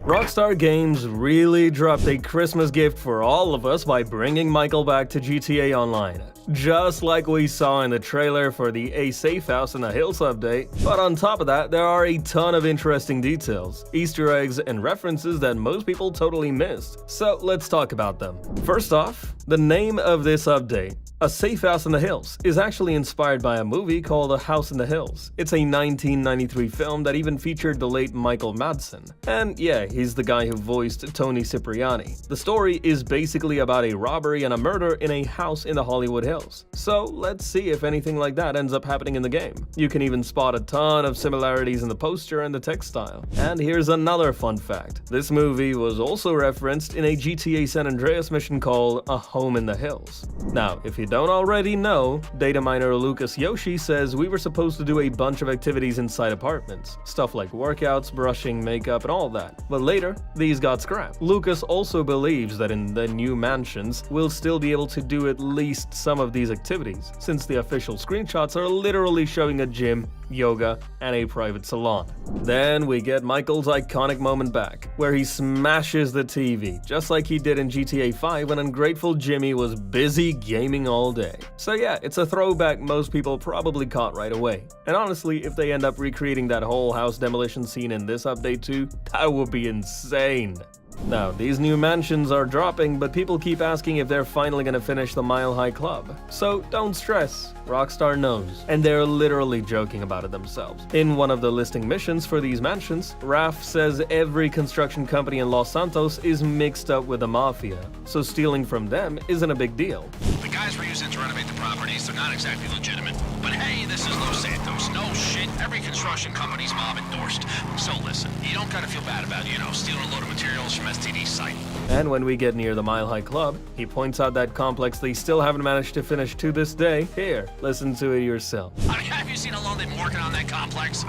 Rockstar Games really dropped a Christmas gift for all of us by bringing Michael back to GTA Online. Just like we saw in the trailer for the Safehouse in the Hills update, but on top of that, there are a ton of interesting details, Easter eggs, and references that most people totally missed. So let's talk about them. First off, the name of this update, A Safe House in the Hills, is actually inspired by a movie called A House in the Hills. It's a 1993 film that even featured the late Michael Madsen. And yeah, he's the guy who voiced Tony Cipriani. The story is basically about a robbery and a murder in a house in the Hollywood Hills. So let's see if anything like that ends up happening in the game. You can even spot a ton of similarities in the poster and the text style. And here's another fun fact. This movie was also referenced in a GTA San Andreas mission called A Home in the Hills. Now, if you don't already know, data miner Lucas Yoshi says we were supposed to do a bunch of activities inside apartments. Stuff like workouts, brushing, makeup, and all that. But later, these got scrapped. Lucas also believes that in the new mansions, we'll still be able to do at least some of these activities, since the official screenshots are literally showing a gym, yoga, and a private salon. Then we get Michael's iconic moment back, where he smashes the TV, just like he did in GTA 5 when ungrateful Jimmy was busy gaming all day. So yeah, it's a throwback most people probably caught right away. And honestly, if they end up recreating that whole house demolition scene in this update too, that would be insane. Now, these new mansions are dropping, but people keep asking if they're finally gonna finish the Mile High Club. So don't stress, Rockstar knows, and they're literally joking about it themselves. In one of the listing missions for these mansions, Raph says every construction company in Los Santos is mixed up with the mafia, so stealing from them isn't a big deal. The guys we're using to renovate the properties, they're not exactly legitimate. But hey, this is Los Santos. No shit, every construction company's mob endorsed. So listen, you don't gotta feel bad about, stealing a load of materials from STD's site. And when we get near the Mile High Club, he points out that complex they still haven't managed to finish to this day. Here, listen to it yourself. I mean, have you seen how long they've been working on that complex?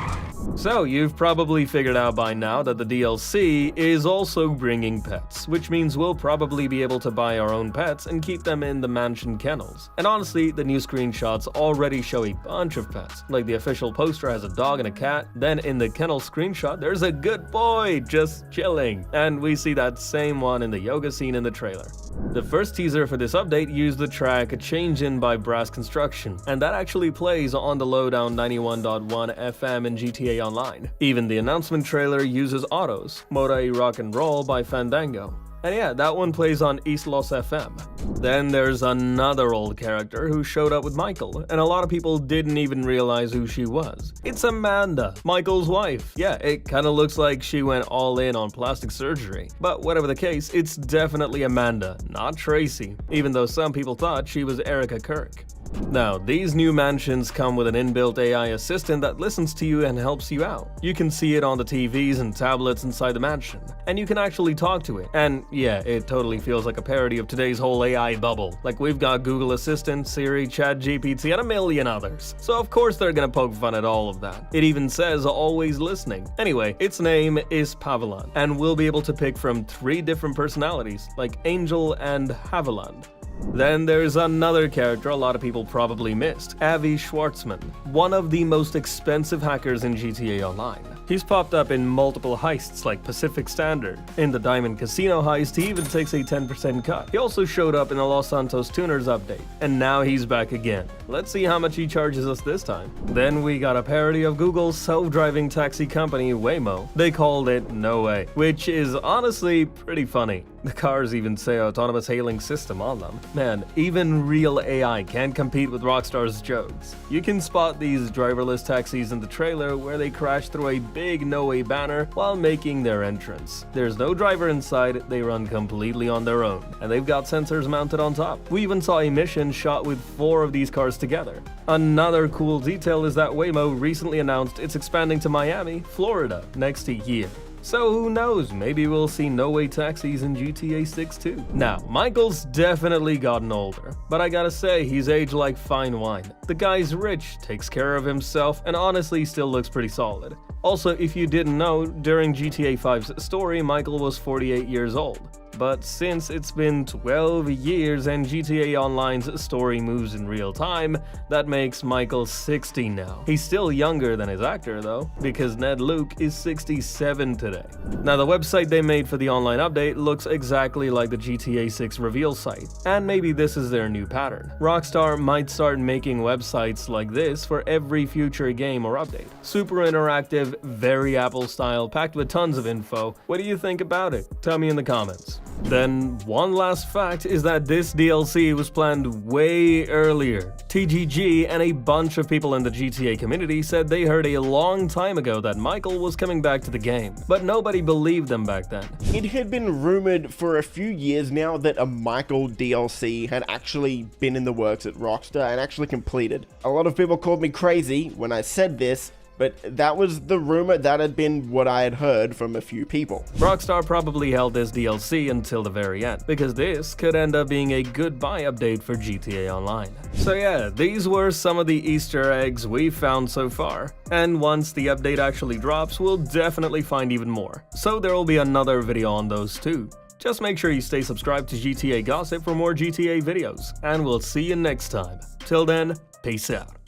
So, you've probably figured out by now that the DLC is also bringing pets, which means we'll probably be able to buy our own pets and keep them in the mansion kennels. And honestly, the new screenshots already show a bunch of pets. Like the official poster has a dog and a cat, then in the kennel screenshot there's a good boy just chilling. And we see that same one in the yoga scene in the trailer. The first teaser for this update used the track Change In by Brass Construction, and that actually plays on the Lowdown 91.1 FM in GTA Online. Even the announcement trailer uses autos, Moda Rock and Roll by Fandango. And yeah, that one plays on East Los FM. Then there's another old character who showed up with Michael, and a lot of people didn't even realize who she was. It's Amanda, Michael's wife. Yeah, it kinda looks like she went all in on plastic surgery. But whatever the case, it's definitely Amanda, not Tracy, even though some people thought she was Erica Kirk. Now, these new mansions come with an inbuilt AI assistant that listens to you and helps you out. You can see it on the TVs and tablets inside the mansion, and you can actually talk to it. And yeah, it totally feels like a parody of today's whole AI bubble. Like we've got Google Assistant, Siri, ChatGPT, and a million others. So of course they're gonna poke fun at all of that. It even says always listening. Anyway, its name is Pavelan, and we'll be able to pick from 3 different personalities, like Angel and Haviland. Then there's another character a lot of people probably missed, Avi Schwartzman, one of the most expensive hackers in GTA Online. He's popped up in multiple heists like Pacific Standard. In the Diamond Casino heist, he even takes a 10% cut. He also showed up in the Los Santos Tuners update, and now he's back again. Let's see how much he charges us this time. Then we got a parody of Google's self-driving taxi company Waymo. They called it No Way, which is honestly pretty funny. The cars even say autonomous hailing system on them. Man, even real AI can't compete with Rockstar's jokes. You can spot these driverless taxis in the trailer where they crash through a big No Way banner while making their entrance. There's no driver inside, they run completely on their own, and they've got sensors mounted on top. We even saw a mission shot with 4 of these cars together. Another cool detail is that Waymo recently announced it's expanding to Miami, Florida next year. So who knows, maybe we'll see No Way taxis in GTA 6 too. Now, Michael's definitely gotten older, but I gotta say, he's aged like fine wine. The guy's rich, takes care of himself, and honestly still looks pretty solid. Also, if you didn't know, during GTA 5's story, Michael was 48 years old. but since it's been 12 years and GTA Online's story moves in real time, that makes Michael 60 now. He's still younger than his actor though, because Ned Luke is 67 today. Now the website they made for the online update looks exactly like the GTA 6 reveal site, and maybe this is their new pattern. Rockstar might start making websites like this for every future game or update. Super interactive, very Apple style, packed with tons of info. What do you think about it? Tell me in the comments. Then, one last fact is that this DLC was planned way earlier. TGG and a bunch of people in the GTA community said they heard a long time ago that Michael was coming back to the game, but nobody believed them back then. It had been rumored for a few years now that a Michael DLC had actually been in the works at Rockstar and actually completed. A lot of people called me crazy when I said this, but that was the rumor, that had been what I had heard from a few people. Rockstar probably held this DLC until the very end, because this could end up being a goodbye update for GTA Online. So yeah, these were some of the Easter eggs we've found so far, and once the update actually drops, we'll definitely find even more. So there will be another video on those too. Just make sure you stay subscribed to GTA Gossip for more GTA videos, and we'll see you next time. Till then, peace out.